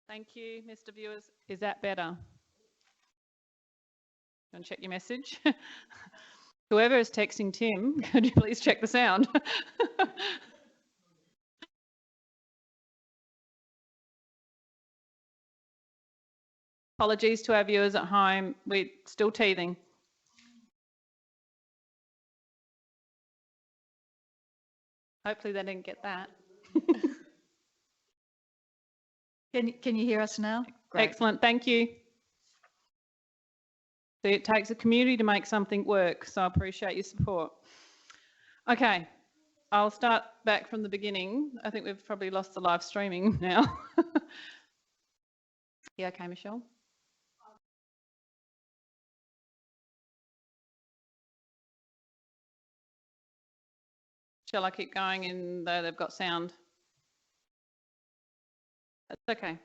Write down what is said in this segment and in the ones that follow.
Thank you, Mr. Viewers. Is that better? Go and check your message. Whoever is texting Tim, could you please check the sound? Apologies to our viewers at home. We're still teething. Hopefully they didn't get that. Can you hear us now? Great. Excellent, thank you. So it takes a community to make something work, so I appreciate your support. Okay, I'll start back from the beginning. I think we've probably lost the live streaming now. Yeah, okay, Michelle? Shall I keep going though they've got sound? That's okay.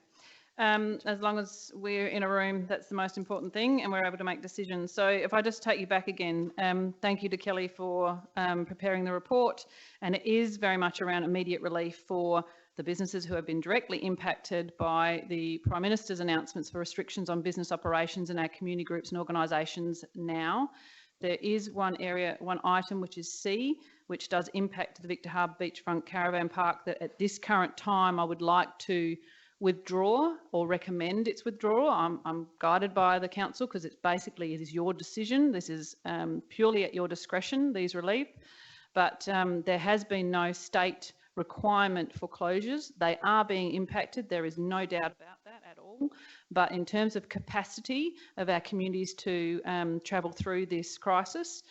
As long as we're in a room, that's the most important thing, and we're able to make decisions. So if I just take you back again, thank you to Kelly for preparing the report, and it is very much around immediate relief for the businesses who have been directly impacted by the Prime Minister's announcements for restrictions on business operations in our community groups and organisations now. There is one item, which is C, which does impact the Victor Harbour Beachfront Caravan Park, that at this current time I would like to withdraw or recommend its withdrawal. I'm guided by the council because it is your decision. This is purely at your discretion, these relief, but there has been no state requirement for closures. They are being impacted. There is no doubt about that at all. But in terms of capacity of our communities to travel through this crisis,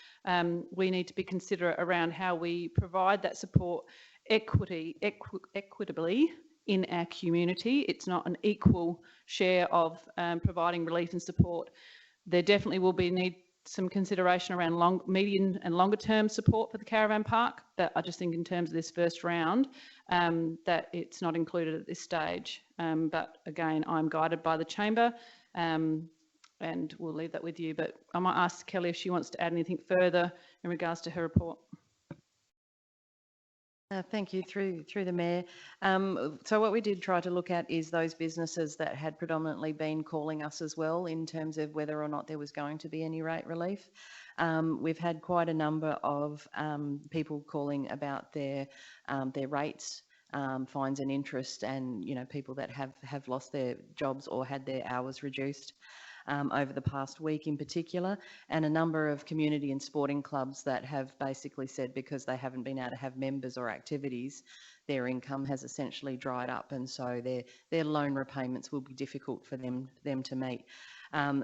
we need to be considerate around how we provide that support equitably in our community. It's not an equal share of providing relief and support. There definitely will need some consideration around medium and longer term support for the caravan park, but I just think in terms of this first round that it's not included at this stage. But again, I'm guided by the chamber and we'll leave that with you. But I might ask Kelly if she wants to add anything further in regards to her report. Thank you, through the Mayor. So what we did try to look at is those businesses that had predominantly been calling us as well in terms of whether or not there was going to be any rate relief. We've had quite a number of people calling about their rates, fines and interest, and people that have lost their jobs or had their hours reduced. Over the past week in particular, and a number of community and sporting clubs that have basically said because they haven't been able to have members or activities, their income has essentially dried up, and so their loan repayments will be difficult for them to meet.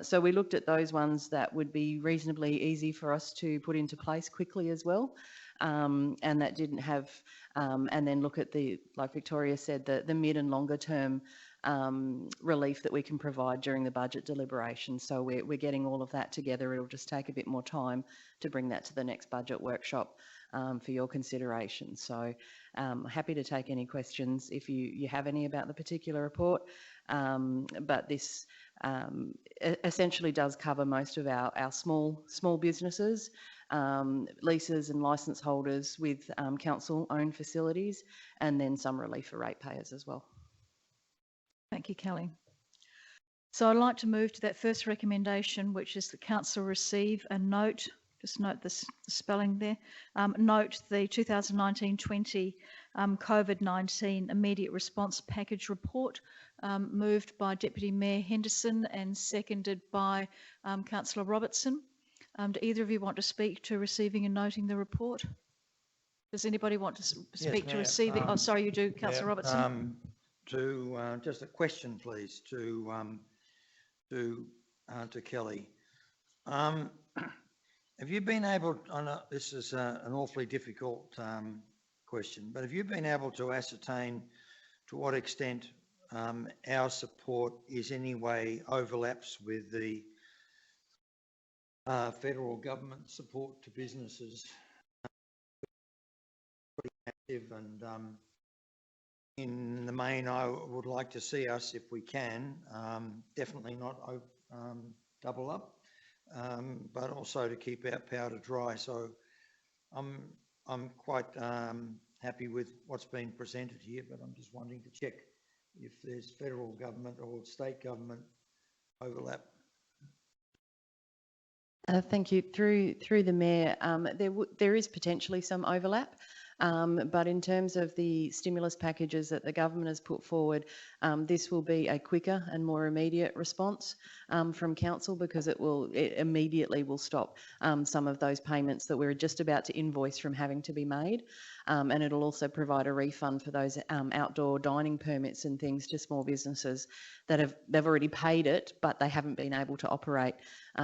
So we looked at those ones that would be reasonably easy for us to put into place quickly as well, and that didn't have, and then look at like Victoria said, the mid and longer term relief that we can provide during the budget deliberation. So we're getting all of that together. It'll just take a bit more time to bring that to the next budget workshop for your consideration. So happy to take any questions if you have any about the particular report. But this essentially does cover most of our small businesses, leases and licence holders with council-owned facilities, and then some relief for ratepayers as well. Thank you, Kelly. So I'd like to move to that first recommendation, which is the council receive and note, just note the spelling there, note the 2019-20 COVID-19 immediate response package report, moved by Deputy Mayor Henderson and seconded by Councillor Robertson. Do either of you want to speak to receiving and noting the report? Does anybody want to speak to receiving? Oh, sorry, you do, Councillor Robertson. Just a question, please, to Kelly. Have you been able? I know this is an awfully difficult question, but have you been able to ascertain to what extent our support is any way overlaps with the federal government support to businesses? Pretty active, and in the main, I would like to see us, if we can, definitely not double up, but also to keep our powder dry. So I'm quite happy with what's been presented here, but I'm just wanting to check if there's federal government or state government overlap? Thank you. Through the Mayor, there is potentially some overlap, but in terms of the stimulus packages that the government has put forward, this will be a quicker and more immediate response from council, because it immediately will stop some of those payments that we're just about to invoice from having to be made, and it'll also provide a refund for those outdoor dining permits and things to small businesses that they've already paid it, but they haven't been able to operate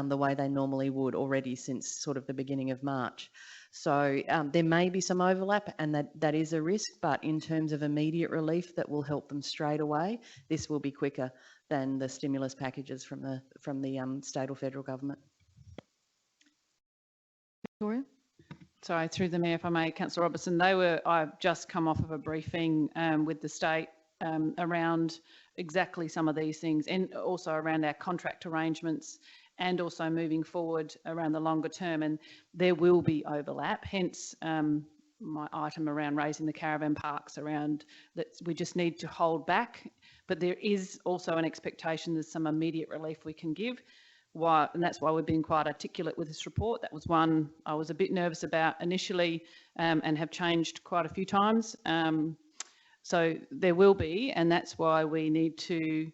the way they normally would already since sort of the beginning of March. So there may be some overlap, and that is a risk, but in terms of immediate relief that will help them straight away, this will be quicker than the stimulus packages from the state or federal government. Victoria? Sorry, through the Mayor, if I may, Councillor Robertson, I've just come off of a briefing with the state around exactly some of these things, and also around our contract arrangements, and also moving forward around the longer term, and there will be overlap, hence my item around raising the caravan parks around that we just need to hold back, but there is also an expectation there's some immediate relief we can give. And that's why we've been quite articulate with this report. That was one I was a bit nervous about initially, and have changed quite a few times. So there will be, and that's why we need to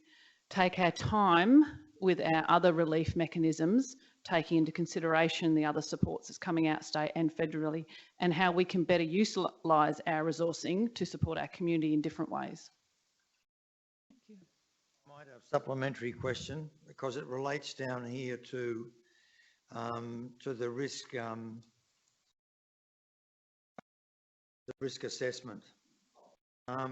take our time with our other relief mechanisms, taking into consideration the other supports that's coming out state and federally, and how we can better utilise our resourcing to support our community in different ways. Thank you. I might have a supplementary question, because it relates down here to the risk assessment. I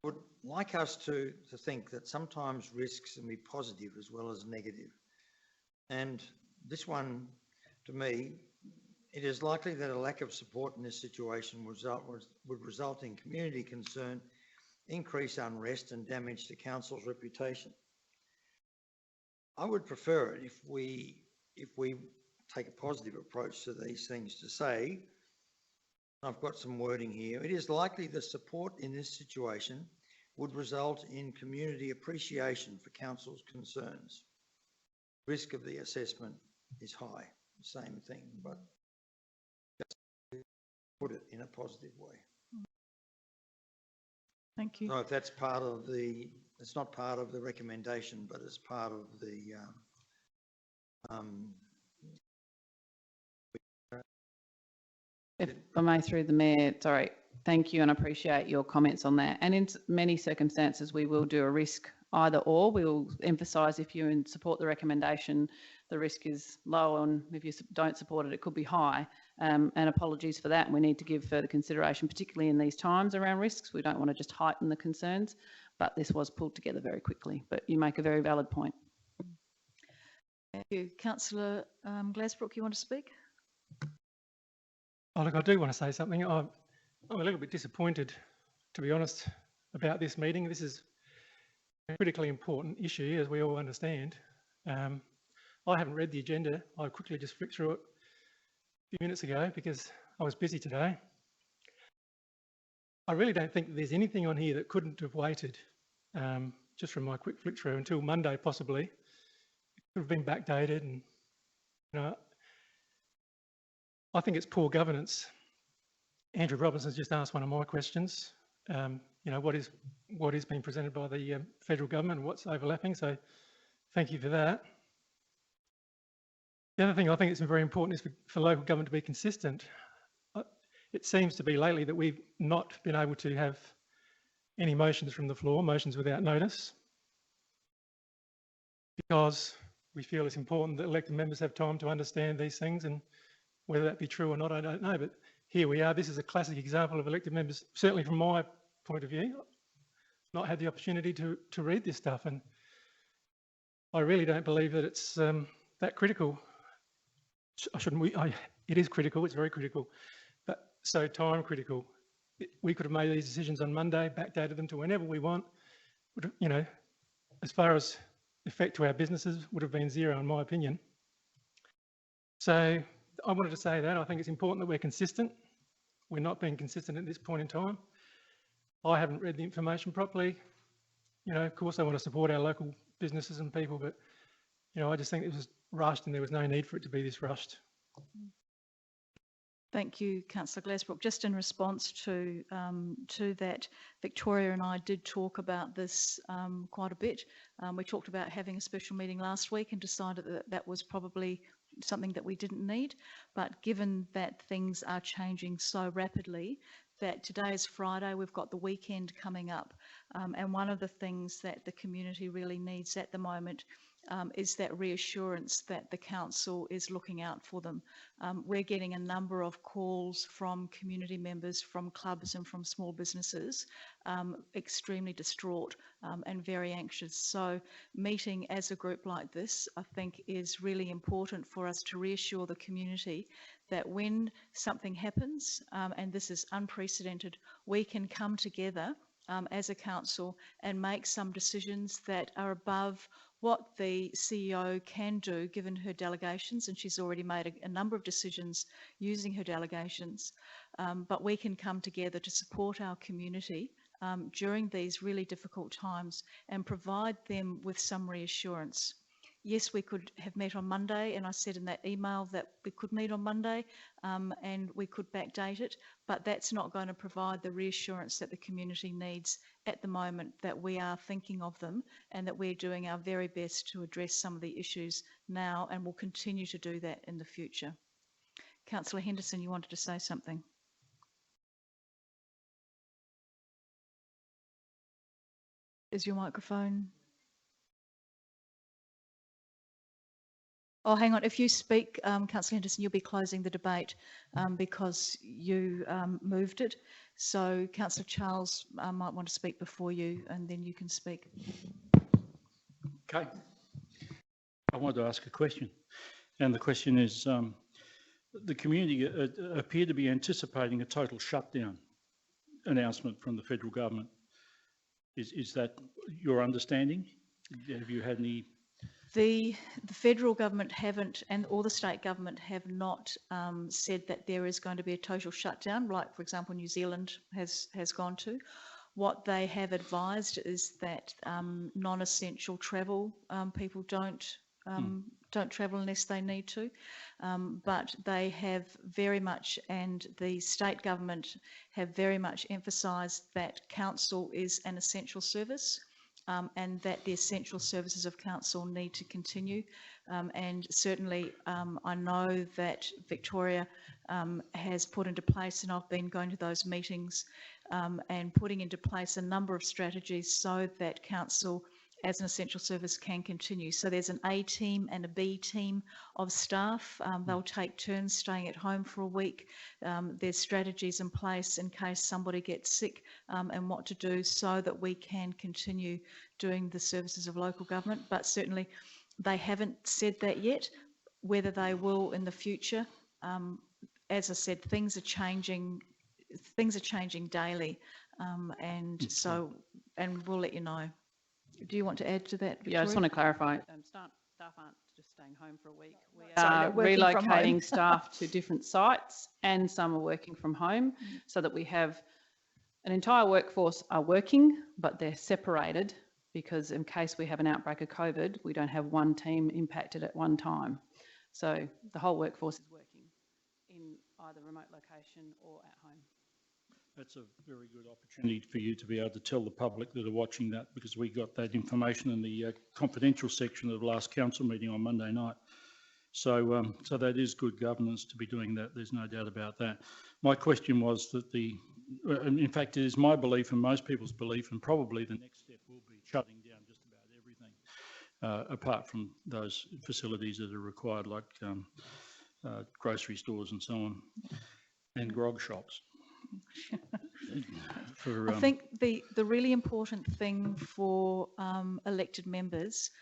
would like us to think that sometimes risks can be positive as well as negative. And this one, to me, it is likely that a lack of support in this situation would result in community concern, increase unrest and damage to council's reputation. I would prefer it if we take a positive approach to these things, to say, I've got some wording here, it is likely the support in this situation would result in community appreciation for council's concerns. Risk of the assessment is high, same thing, but just put it in a positive way. Thank you. So if that's part of it's not part of the recommendation, but it's part of the If I may, through the Mayor, sorry, thank you, and I appreciate your comments on that. And in many circumstances, we will do a risk either or. We will emphasise if you support the recommendation, the risk is low, and if you don't support it, it could be high. And apologies for that. And we need to give further consideration, particularly in these times around risks. We don't want to just heighten the concerns, but this was pulled together very quickly. But you make a very valid point. Thank you. Councillor Glasbrook, you want to speak? Oh, look, I do want to say something. I'm a little bit disappointed, to be honest, about this meeting. This is a critically important issue, as we all understand. I haven't read the agenda. I quickly just flicked through it a few minutes ago because I was busy today. I really don't think that there's anything on here that couldn't have waited, just from my quick flick through, until Monday possibly. It could have been backdated, and you know, I think it's poor governance. Andrew Robinson's just asked one of my questions. You know, what is being presented by the federal government and what's overlapping, so thank you for that. The other thing I think is very important is for local government to be consistent. It seems to be lately that we've not been able to have any motions from the floor, motions without notice, because we feel it's important that elected members have time to understand these things, and whether that be true or not, I don't know, but here we are. This is a classic example of elected members, certainly from my point of view, not had the opportunity to read this stuff, and I really don't believe that it's that critical. It is critical, it's very critical, but so time critical. We could have made these decisions on Monday, backdated them to whenever we want. You know, as far as effect to our businesses, would have been zero in my opinion. So I wanted to say that. I think it's important that we're consistent. We're not being consistent at this point in time. I haven't read the information properly. you know, of course I want to support our local businesses and people, but, you know, I just think it was rushed and there was no need for it to be this rushed. Thank you, Councillor Glasbrook. Just in response to that, Victoria and I did talk about this quite a bit. We talked about having a special meeting last week and decided that that was probably something that we didn't need. But given that things are changing so rapidly, that today is Friday, we've got the weekend coming up. And one of the things that the community really needs at the moment is that reassurance that the council is looking out for them. We're getting a number of calls from community members, from clubs and from small businesses, extremely distraught and very anxious. So meeting as a group like this, I think, is really important for us to reassure the community that when something happens, and this is unprecedented, we can come together as a council and make some decisions that are above what the CEO can do given her delegations, and she's already made a number of decisions using her delegations, but we can come together to support our community during these really difficult times and provide them with some reassurance. Yes, we could have met on Monday, and I said in that email that we could meet on Monday and we could backdate it, but that's not going to provide the reassurance that the community needs at the moment, that we are thinking of them and that we're doing our very best to address some of the issues now and will continue to do that in the future. Councillor Henderson, you wanted to say something? Is your microphone? Oh, hang on. If you speak, Councillor Henderson, you'll be closing the debate because you moved it. So Councillor Charles might want to speak before you, and then you can speak. Okay. I wanted to ask a question, and the question is, the community appear to be anticipating a total shutdown announcement from the federal government. Is that your understanding? Have you had any? The federal government haven't, and all the state government have not said that there is going to be a total shutdown, like, for example, New Zealand has gone to. What they have advised is that non-essential travel, people don't travel unless they need to, but they have very much, and the state government have very much emphasised that council is an essential service. And that the essential services of council need to continue. And certainly I know that Victoria has put into place, and I've been going to those meetings and putting into place a number of strategies so that council as an essential service can continue. So there's an A team and a B team of staff. They'll take turns staying at home for a week. There's strategies in place in case somebody gets sick and what to do so that we can continue doing the services of local government. But certainly they haven't said that yet. Whether they will in the future, as I said, things are changing daily, and we'll let you know. Do you want to add to that, Victoria? Yeah, I just want to clarify, staff aren't just staying home for a week. We Sorry, are they're working from home. relocating staff to different sites, and some are working from home, so that we have an entire workforce are working, but they're separated because in case we have an outbreak of COVID, we don't have one team impacted at one time. So the whole workforce is working in either remote location or at home. That's a very good opportunity for you to be able to tell the public that are watching that, because we got that information in the confidential section of the last council meeting on Monday night. So, so that is good governance to be doing that. There's no doubt about that. My question was that in fact, it is my belief and most people's belief, and probably the next step will be shutting down just about everything, apart from those facilities that are required, like grocery stores and so on, and grog shops. I think the really important thing for elected members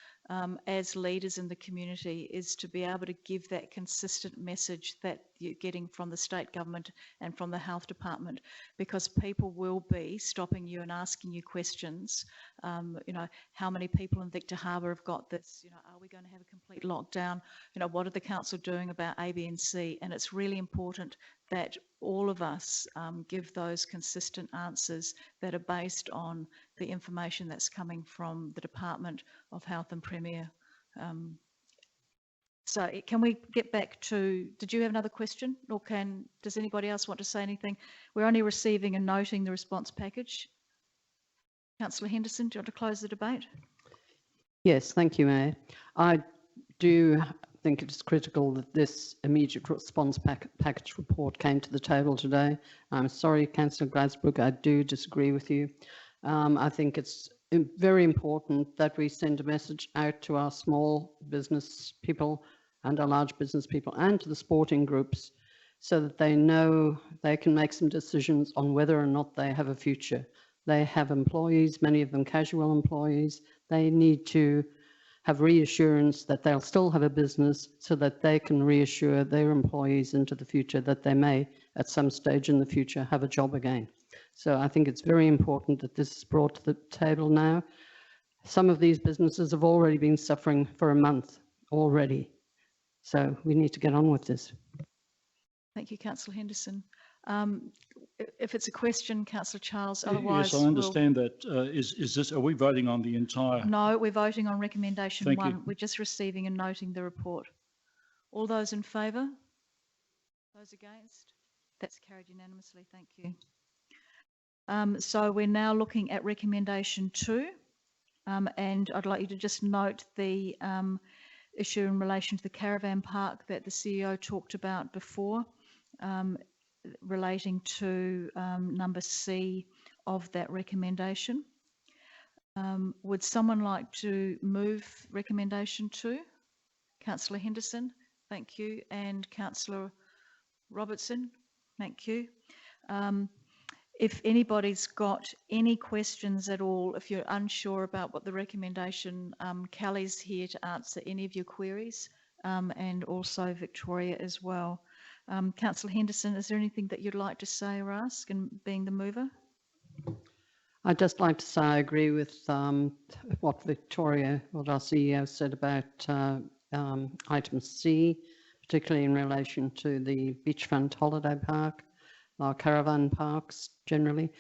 as leaders in the community is to be able to give that consistent message that you're getting from the state government and from the health department, because people will be stopping you and asking you questions. You know, how many people in Victor Harbour have got this? You know, are we going to have a complete lockdown? You know, what are the council doing about A, B and C? And it's really important that all of us give those consistent answers that are based on the information that's coming from the Department of Health and Premier. So can we get back to, did you have another question, or does anybody else want to say anything? We're only receiving and noting the response package. Councillor Henderson, do you want to close the debate? Yes, thank you, Mayor. I do think it is critical that this immediate response package report came to the table today. I'm sorry, Councillor Gladbrook, I do disagree with you. I think it's very important that we send a message out to our small business people and our large business people and to the sporting groups so that they know they can make some decisions on whether or not they have a future. They have employees, many of them casual employees. They need to have reassurance that they'll still have a business so that they can reassure their employees into the future that they may at some stage in the future have a job again. So I think it's very important that this is brought to the table now. Some of these businesses have already been suffering for a month already. So we need to get on with this. Thank you, Councillor Henderson. If it's a question, Councillor Charles, otherwise Yes, I understand that. Is this, are we voting on the entire? No, we're voting on recommendation Thank you. 1. We're just receiving and noting the report. All those in favour? Those against? That's carried unanimously. Thank you. So we're now looking at recommendation 2, and I'd like you to just note the issue in relation to the caravan park that the CEO talked about before, relating to number C of that recommendation. Would someone like to move recommendation 2? Councillor Henderson, thank you, and Councillor Robertson, thank you. If anybody's got any questions at all, if you're unsure about what the recommendation, Kelly's here to answer any of your queries, and also Victoria as well. Councillor Henderson, is there anything that you'd like to say or ask, and being the mover? I'd just like to say I agree with what Victoria, what our CEO said about item C, particularly in relation to the beachfront holiday park, our caravan parks generally,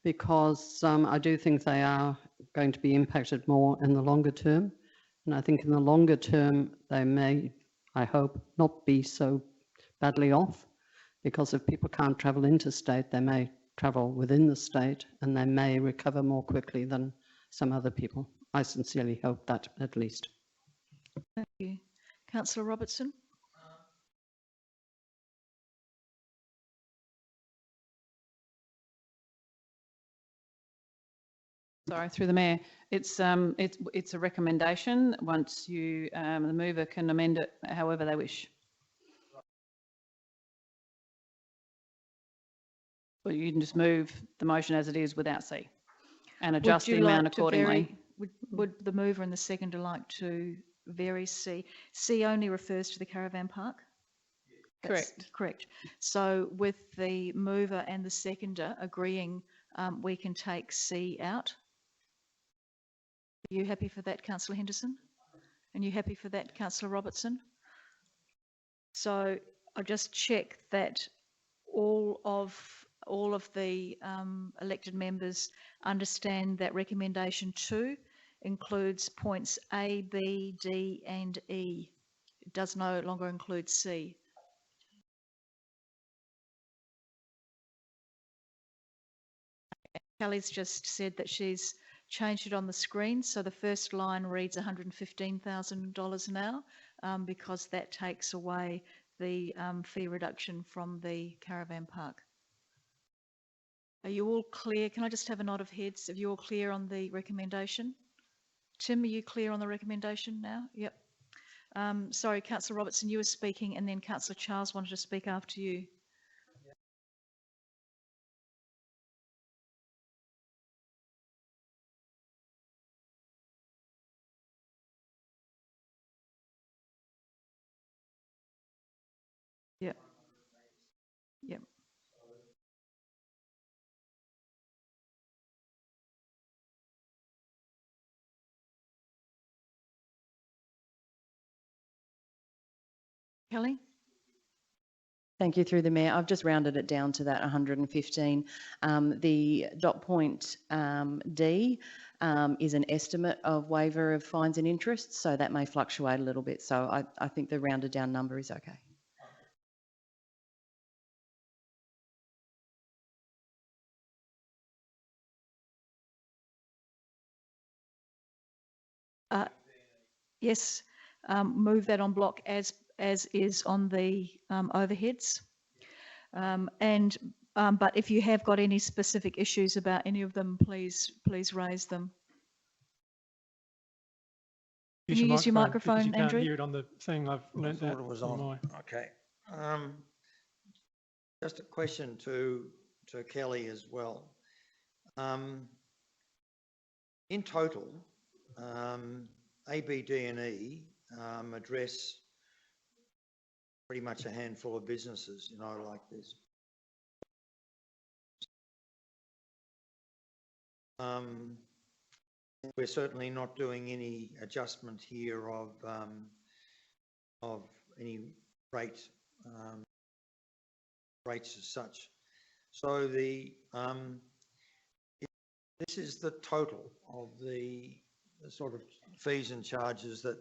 because I do think they are going to be impacted more in the longer term. And I think in the longer term, they may, I hope, not be so badly off, because if people can't travel interstate, they may travel within the state and they may recover more quickly than some other people. I sincerely hope that, at least. Thank you. Councillor Robertson? Sorry, through the mayor. It's a recommendation. Once you, the mover can amend it however they wish. Or you can just move the motion as it is without C and adjust the amount accordingly. Would the mover and the seconder like to vary C? C only refers to the caravan park? Correct. Correct. So with the mover and the seconder agreeing, we can take C out. Are you happy for that, Councillor Henderson? And you happy for that, Councillor Robertson? So I'll just check that all of the elected members understand that recommendation 2 includes points A, B, D and E. It does no longer include C. Kelly's just said that she's changed it on the screen. So the first line reads $115,000 now, because that takes away the fee reduction from the caravan park. Are you all clear? Can I just have a nod of heads? Are you all clear on the recommendation? Tim, are you clear on the recommendation now? Yep. Sorry, Councillor Robertson, you were speaking, and then Councillor Charles wanted to speak after you. Yeah. Yep. Kelly? Thank you, through the Mayor. I've just rounded it down to that 115. The dot point D is an estimate of waiver of fines and interests, so that may fluctuate a little bit. So I think the rounded down number is okay. Yes, move that on block as is on the overheads. But if you have got any specific issues about any of them, please raise them. Can you use your because microphone, you can't Andrew? hear it on the thing. I've I learnt thought that it was from on. Okay. Just a question to Kelly as well. In total, A, B, D and E address pretty much a handful of businesses, like this. We're certainly not doing any adjustment here of any rates as such. So this is the total of the sort of fees and charges that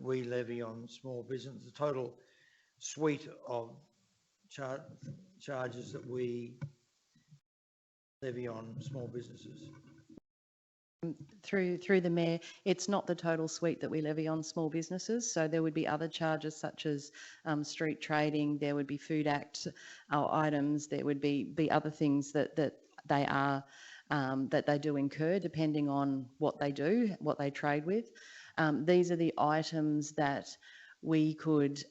we levy on small business, the total suite of charges that we levy on small businesses. Through the Mayor, it's not the total suite that we levy on small businesses. So there would be other charges such as street trading, there would be Food Act items, there would be other things that they are that they do incur depending on what they do, what they trade with. These are the items that we could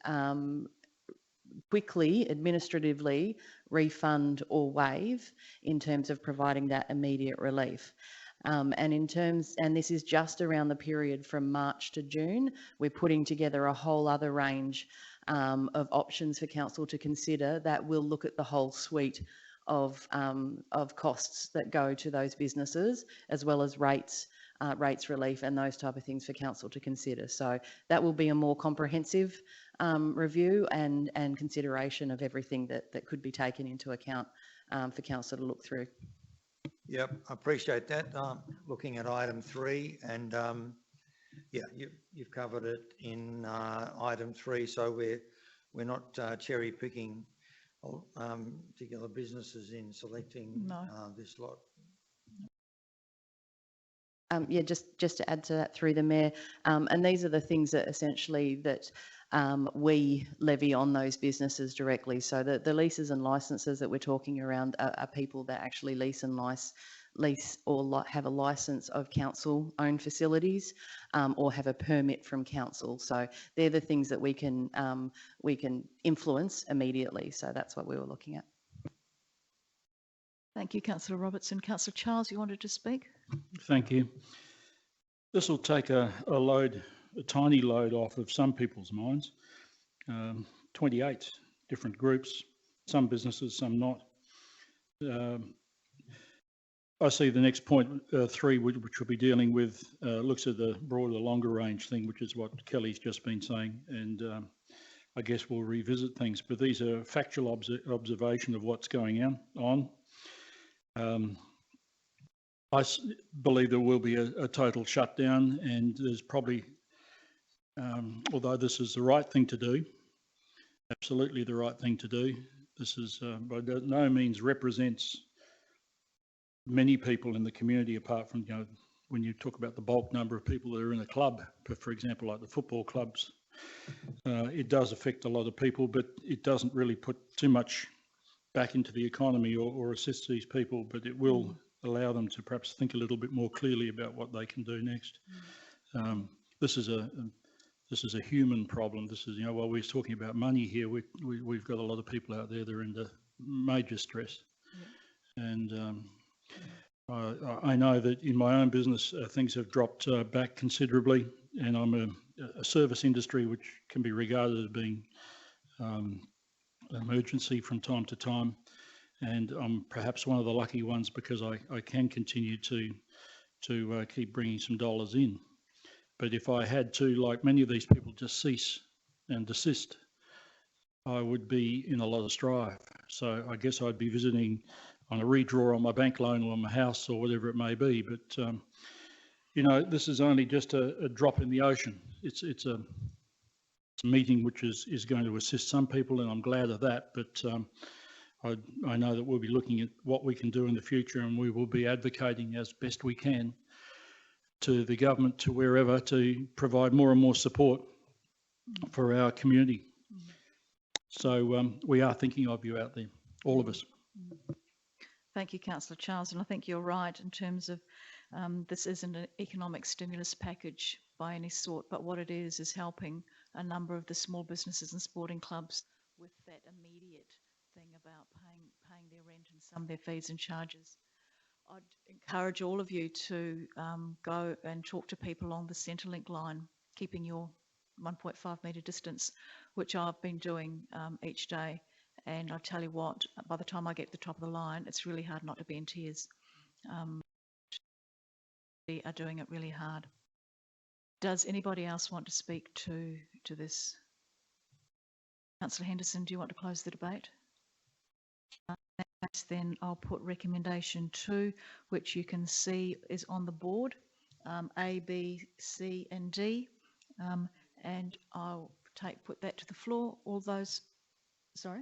quickly, administratively refund or waive in terms of providing that immediate relief. And this is just around the period from March to June. We're putting together a whole other range of options for council to consider that will look at the whole suite of costs that go to those businesses, as well as rates relief and those type of things for council to consider. So that will be a more comprehensive review and consideration of everything that could be taken into account for council to look through. Yep, I appreciate that. Looking at item 3, and yeah, you've covered it in item 3, so we're not cherry picking particular businesses in selecting this lot. Yeah, just to add to that through the Mayor, and these are the things that essentially that we levy on those businesses directly. So the leases and licenses that we're talking around are people that actually lease or have a license of council-owned facilities or have a permit from council. So they're the things that we can influence immediately. So that's what we were looking at. Thank you, Councillor Robertson. Councillor Charles, you wanted to speak? Thank you. This will take a tiny load off of some people's minds. 28 different groups, some businesses, some not. I see the next point 3, which we'll be dealing with, looks at the broader, longer range thing, which is what Kelly's just been saying, and I guess we'll revisit things. But these are factual observation of what's going on. I believe there will be a total shutdown, and there's probably, although this is the right thing to do, absolutely the right thing to do, this is by no means represents many people in the community, apart from, when you talk about the bulk number of people that are in a club, for example, like the football clubs, it does affect a lot of people, but it doesn't really put too much back into the economy or assist these people, but it will allow them to perhaps think a little bit more clearly about what they can do next. This is a human problem. This is, while we're talking about money here, we've got a lot of people out there that are under major stress. And I know that in my own business, things have dropped back considerably, and I'm a service industry which can be regarded as being emergency from time to time. And I'm perhaps one of the lucky ones because I can continue to keep bringing some dollars in. But if I had to, like many of these people, just cease and desist, I would be in a lot of strife. So I guess I'd be visiting on a redraw on my bank loan or on my house or whatever it may be. But, you know, this is only just a drop in the ocean. It's a meeting which is going to assist some people, and I'm glad of that. But I know that we'll be looking at what we can do in the future, and we will be advocating as best we can to the government, to wherever, to provide more and more support for our community. So we are thinking of you out there, all of us. Thank you, Councillor Charles, and I think you're right in terms of this isn't an economic stimulus package by any sort, but what it is helping a number of the small businesses and sporting clubs with that immediate thing about paying their rent and some of their fees and charges. I'd encourage all of you to go and talk to people along the Centrelink line, keeping your 1.5 metre distance, which I've been doing each day. And I tell you what, by the time I get to the top of the line, it's really hard not to be in tears. They are doing it really hard. Does anybody else want to speak to this? Councillor Henderson, do you want to close the debate? Then I'll put recommendation 2, which you can see is on the board, A, B, C and D, and I'll put that to the floor. All those, sorry?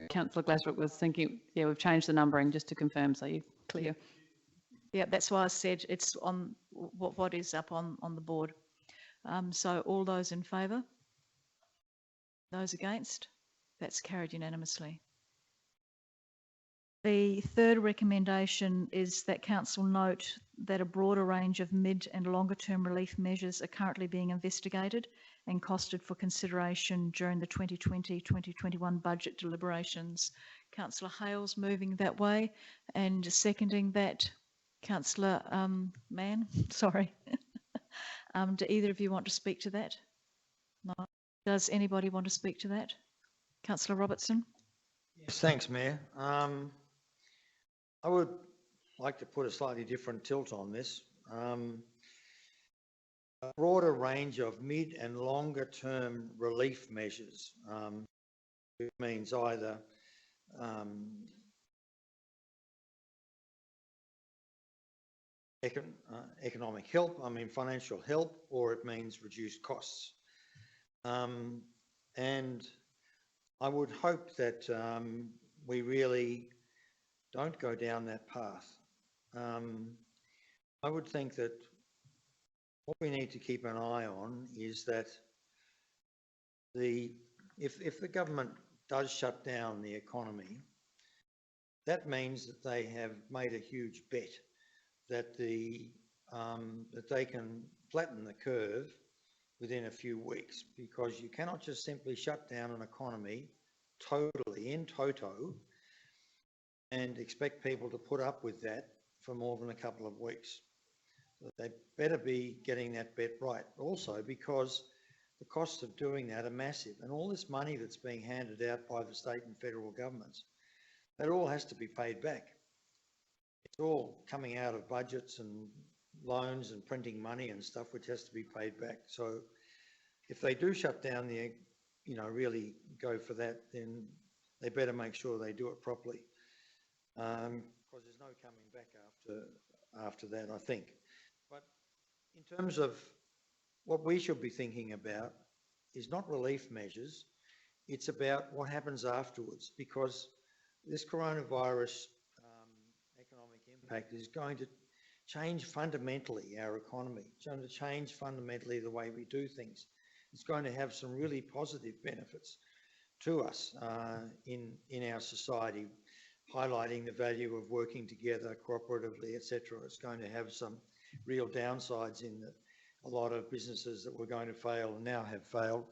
Councillor Glasbrook was thinking, yeah, we've changed the numbering just to confirm, so you're clear. Yeah, that's why I said it's on what is up on the board. So all those in favour? Those against? That's carried unanimously. The third recommendation is that Council note that a broader range of mid and longer term relief measures are currently being investigated and costed for consideration during the 2020-2021 budget deliberations. Councillor Hales moving that way and seconding that. Councillor Mann, sorry. Do either of you want to speak to that? No. Does anybody want to speak to that? Councillor Robertson? Yes, thanks, Mayor. I would like to put a slightly different tilt on this. A broader range of mid and longer term relief measures. It means either economic help, financial help, or it means reduced costs. And I would hope that we really don't go down that path. I would think that what we need to keep an eye on is that if the government does shut down the economy, that means that they have made a huge bet that that they can flatten the curve within a few weeks, because you cannot just simply shut down an economy totally in toto and expect people to put up with that for more than a couple of weeks. They better be getting that bet right also, because the costs of doing that are massive, and all this money that's being handed out by the state and federal governments, that all has to be paid back. It's all coming out of budgets and loans and printing money and stuff, which has to be paid back. So if they do shut down the, really go for that, then they better make sure they do it properly, because there's no coming back after that, I think. But in terms of what we should be thinking about is not relief measures, it's about what happens afterwards, because this coronavirus economic impact is going to change fundamentally our economy. It's going to change fundamentally the way we do things. It's going to have some really positive benefits to us in our society, highlighting the value of working together cooperatively, etc. It's going to have some real downsides in that a lot of businesses that were going to fail and now have failed.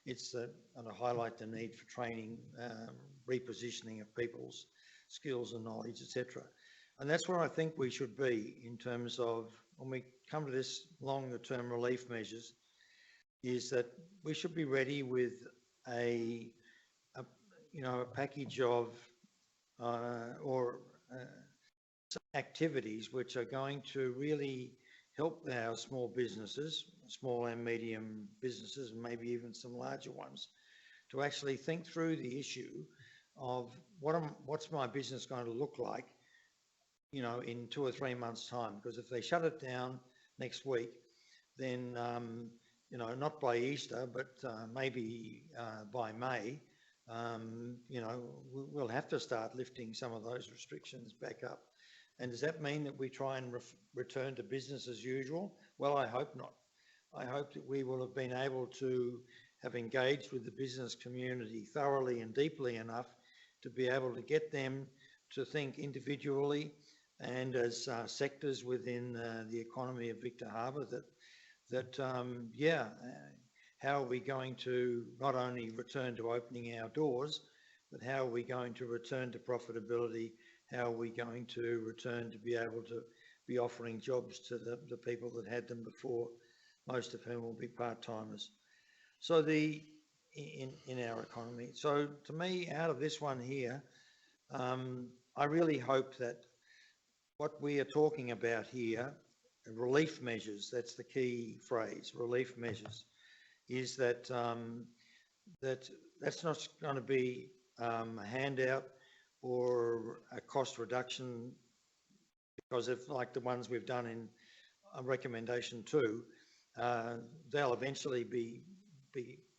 It's going to highlight the need for training, repositioning of people's skills and knowledge, etc. And that's where I think we should be in terms of, when we come to this longer term relief measures, is that we should be ready with a package of activities which are going to really help our small businesses, small and medium businesses, and maybe even some larger ones, to actually think through the issue of what's my business going to look like, in 2 or 3 months' time. Because if they shut it down next week, then, not by Easter, but maybe by May, we'll have to start lifting some of those restrictions back up. And does that mean that we try and return to business as usual? Well, I hope not. I hope that we will have been able to have engaged with the business community thoroughly and deeply enough to be able to get them to think individually and as sectors within the economy of Victor Harbor how are we going to not only return to opening our doors, but how are we going to return to profitability? How are we going to return to be able to be offering jobs to the people that had them before, most of whom will be part-timers. So in our economy. So to me, out of this one here, I really hope that what we are talking about here, relief measures, that's the key phrase, relief measures, is that that's not going to be a handout or a cost reduction, because if, like the ones we've done in recommendation 2, they'll eventually be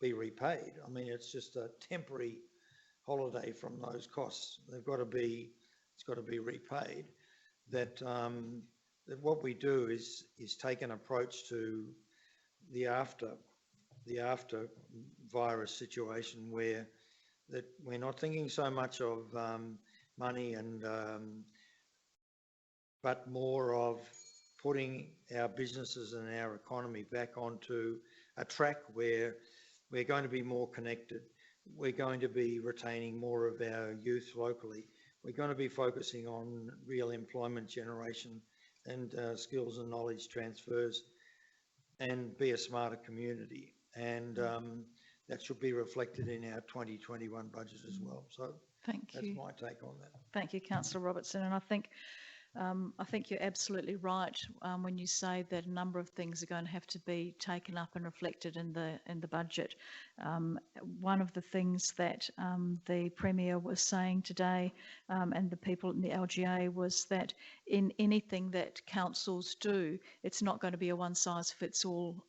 repaid. I mean, it's just a temporary holiday from those costs. It's got to be repaid. That what we do is take an approach to the after virus situation where that we're not thinking so much of money and but more of putting our businesses and our economy back onto a track where we're going to be more connected. We're going to be retaining more of our youth locally. We're going to be focusing on real employment generation and skills and knowledge transfers, and be a smarter community. And that should be reflected in our 2021 budget as well. So Thank that's you. my take on that. Thank you, Councillor Robertson. And I think you're absolutely right when you say that a number of things are going to have to be taken up and reflected in the budget. One of the things that the Premier was saying today and the people in the LGA was that in anything that councils do, it's not going to be a one-size-fits-all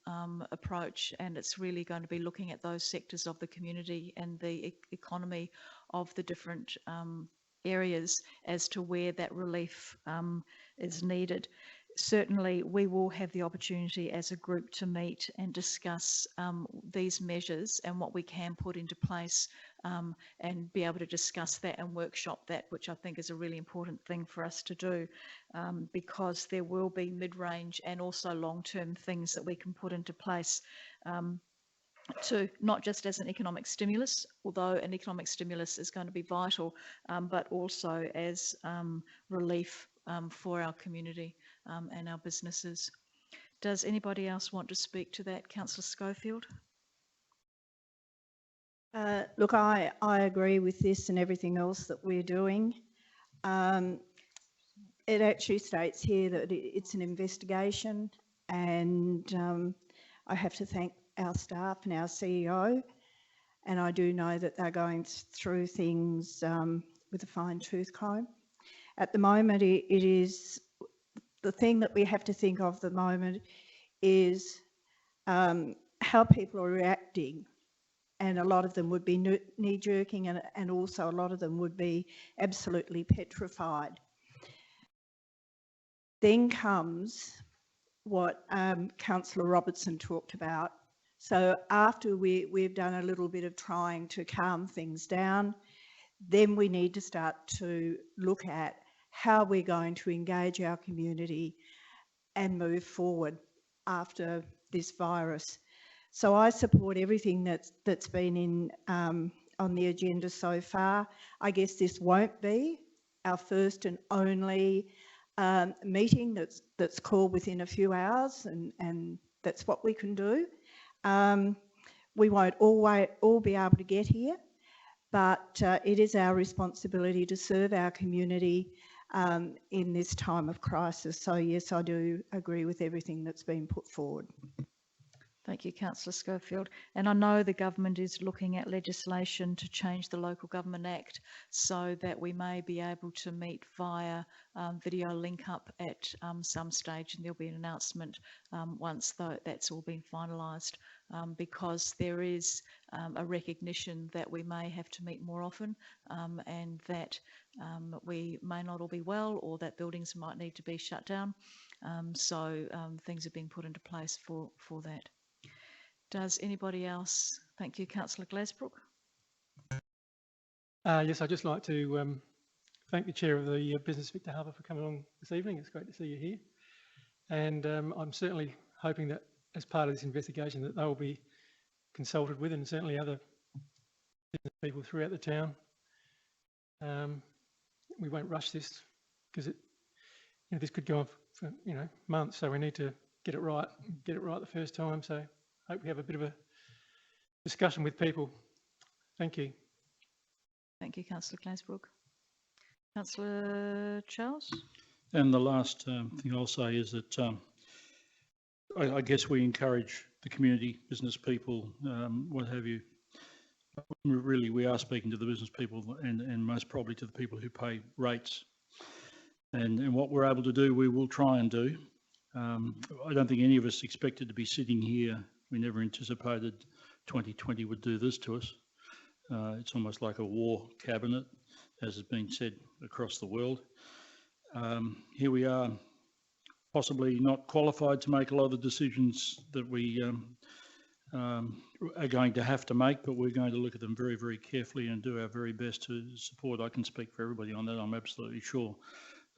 approach, and it's really going to be looking at those sectors of the community and the economy of the different areas as to where that relief is needed. Certainly, we will have the opportunity as a group to meet and discuss these measures and what we can put into place and be able to discuss that and workshop that, which I think is a really important thing for us to do, because there will be mid-range and also long-term things that we can put into place to not just as an economic stimulus, although an economic stimulus is going to be vital, but also as relief for our community and our businesses. Does anybody else want to speak to that? Councillor Schofield? Look, I agree with this and everything else that we're doing. It actually states here that it's an investigation, and I have to thank our staff and our CEO, and I do know that they're going through things with a fine-tooth comb. At the moment, it is the thing that we have to think of at the moment is how people are reacting, and a lot of them would be knee-jerking, and also a lot of them would be absolutely petrified. Then comes what Councillor Robertson talked about. So after we've done a little bit of trying to calm things down, then we need to start to look at how we're going to engage our community and move forward after this virus. So I support everything that's been in on the agenda so far. I guess this won't be our first and only meeting that's called within a few hours, and that's what we can do. We won't all be able to get here, but it is our responsibility to serve our community in this time of crisis. So yes, I do agree with everything that's been put forward. Thank you, Councillor Schofield. And I know the government is looking at legislation to change the Local Government Act so that we may be able to meet via video link up at some stage, and there'll be an announcement once that's all been finalised, because there is a recognition that we may have to meet more often, and that we may not all be well, or that buildings might need to be shut down. So things are being put into place for that. Does anybody else? Thank you, Councillor Glasbrook. Yes, I'd just like to thank the Chair of the Business Victor Harbour for coming along this evening. It's great to see you here. And I'm certainly hoping that as part of this investigation that they will be consulted with, and certainly other business people throughout the town. We won't rush this because this could go on for months, so we need to get it right the first time. So hope we have a bit of a discussion with people. Thank you. Thank you, Councillor Glasbrook. Councillor Charles? And the last thing I'll say is that I guess we encourage the community, business people, what have you. Really, we are speaking to the business people and most probably to the people who pay rates. And what we're able to do, we will try and do. I don't think any of us expected to be sitting here. We never anticipated 2020 would do this to us. It's almost like a war cabinet, as has been said across the world. Here we are, possibly not qualified to make a lot of the decisions that we are going to have to make, but we're going to look at them very, very carefully and do our very best to support. I can speak for everybody on that, I'm absolutely sure.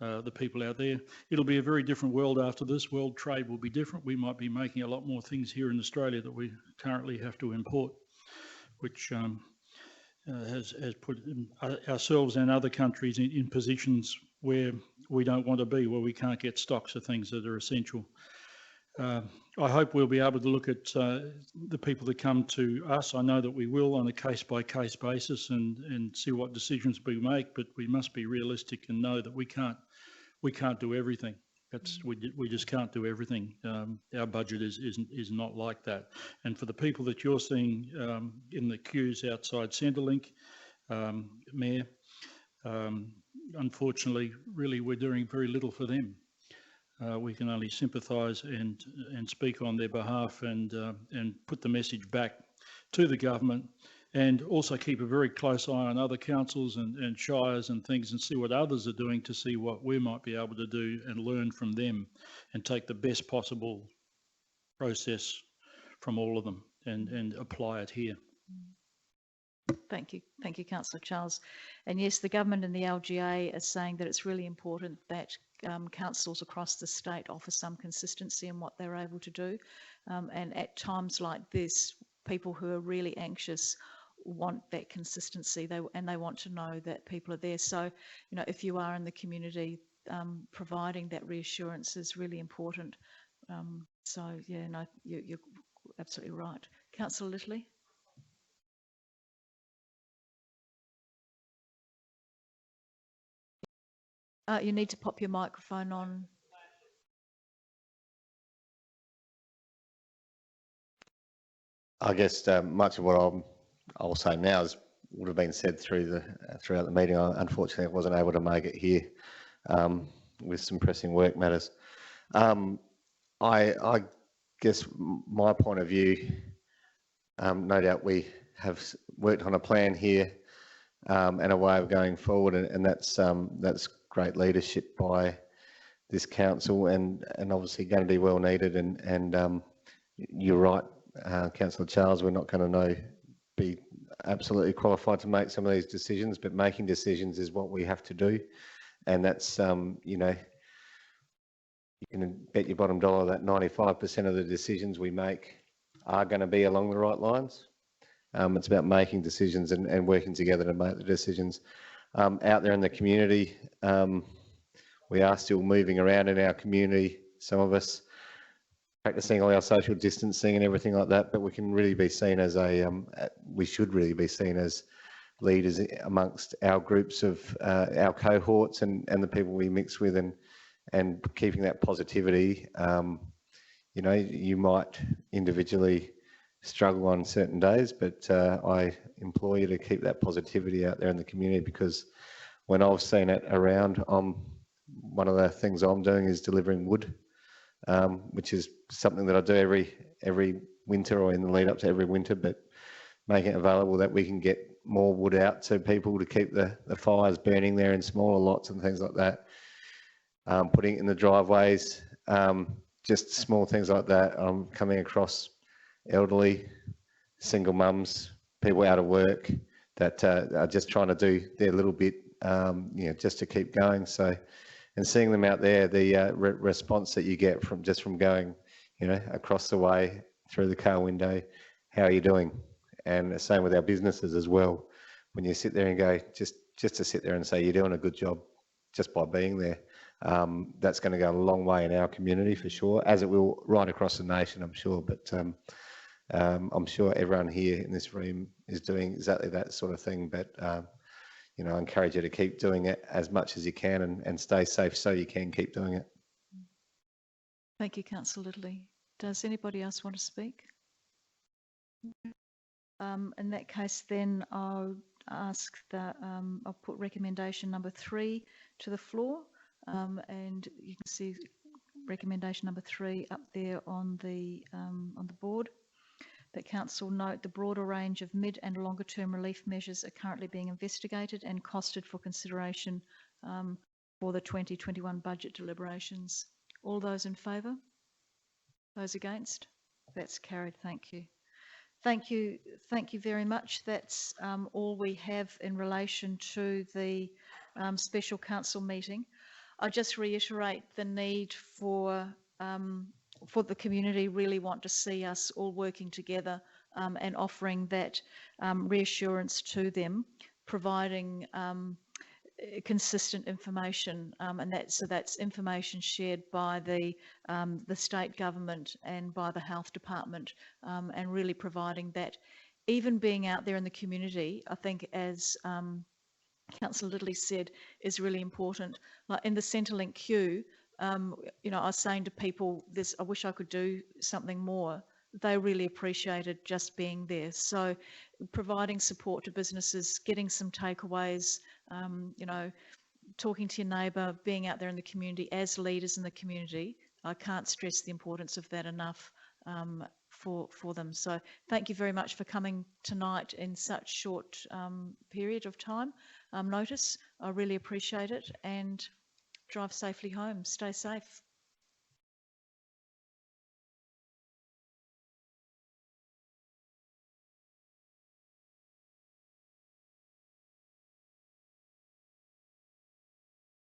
The people out there. It'll be a very different world after this. World trade will be different. We might be making a lot more things here in Australia that we currently have to import, which has put ourselves and other countries in positions where we don't want to be, where we can't get stocks of things that are essential. I hope we'll be able to look at the people that come to us. I know that we will on a case-by-case basis and see what decisions we make, but we must be realistic and know that we can't do everything. We just can't do everything. Our budget is not like that. And for the people that you're seeing in the queues outside Centrelink, Mayor, unfortunately, really we're doing very little for them. We can only sympathise and speak on their behalf and put the message back to the government, and also keep a very close eye on other councils and shires and things, and see what others are doing to see what we might be able to do and learn from them and take the best possible process from all of them and apply it here. Thank you, Councillor Charles. And yes, the government and the LGA are saying that it's really important that councils across the state offer some consistency in what they're able to do. And at times like this, people who are really anxious want that consistency, and they want to know that people are there. So, if you are in the community, providing that reassurance is really important. So, yeah, no, you're absolutely right. Councillor Littley? You need to pop your microphone on. I guess much of what I'll say now would have been said throughout the meeting. Unfortunately, I wasn't able to make it here with some pressing work matters. I guess my point of view, no doubt we have worked on a plan here and a way of going forward, and that's great leadership by this council, and obviously going to be well needed. And you're right, Councillor Charles, we're not going to be absolutely qualified to make some of these decisions, but making decisions is what we have to do, and that's you can bet your bottom dollar that 95% of the decisions we make are going to be along the right lines. It's about making decisions and working together to make the decisions. Out there in the community, we are still moving around in our community. Some of us practicing all our social distancing and everything like that, but we can really be seen as we should really be seen as leaders amongst our groups of our cohorts and the people we mix with, and keeping that positivity. You know, you might individually struggle on certain days, but I implore you to keep that positivity out there in the community, because when I've seen it around, one of the things I'm doing is delivering wood, which is something that I do every winter, or in the lead up to every winter, but making it available that we can get more wood out to people to keep the fires burning there in smaller lots and things like that. Putting it in the driveways, just small things like that. I'm coming across elderly, single mums, people out of work that are just trying to do their little bit, you know, just to keep going. So, and seeing them out there, the response that you get from going, you know, across the way through the car window, how are you doing? And the same with our businesses as well. When you sit there and go, just to sit there and say you're doing a good job just by being there, that's going to go a long way in our community for sure, as it will right across the nation, I'm sure. But I'm sure everyone here in this room is doing exactly that sort of thing. But you know, I encourage you to keep doing it as much as you can, and stay safe so you can keep doing it. Thank you, Councillor Littley. Does anybody else want to speak? In that case, then I'll ask that I'll put recommendation number 3 to the floor, and you can see recommendation number 3 up there on the board. That council note the broader range of mid and longer term relief measures are currently being investigated and costed for consideration for the 2021 budget deliberations. All those in favour? Those against? That's carried. Thank you. Thank you very much. That's all we have in relation to the special council meeting. I just reiterate the need for the community really want to see us all working together and offering that reassurance to them, providing consistent information, and that's information shared by the state government and by the health department, and really providing that. Even being out there in the community, I think, as Councillor Littley said, is really important. Like in the Centrelink queue, you know, I was saying to people, I wish I could do something more. They really appreciated just being there. So providing support to businesses, getting some takeaways, you know, talking to your neighbour, being out there in the community as leaders in the community. I can't stress the importance of that enough for them. So thank you very much for coming tonight in such short period of time notice. I really appreciate it, and drive safely home. Stay safe.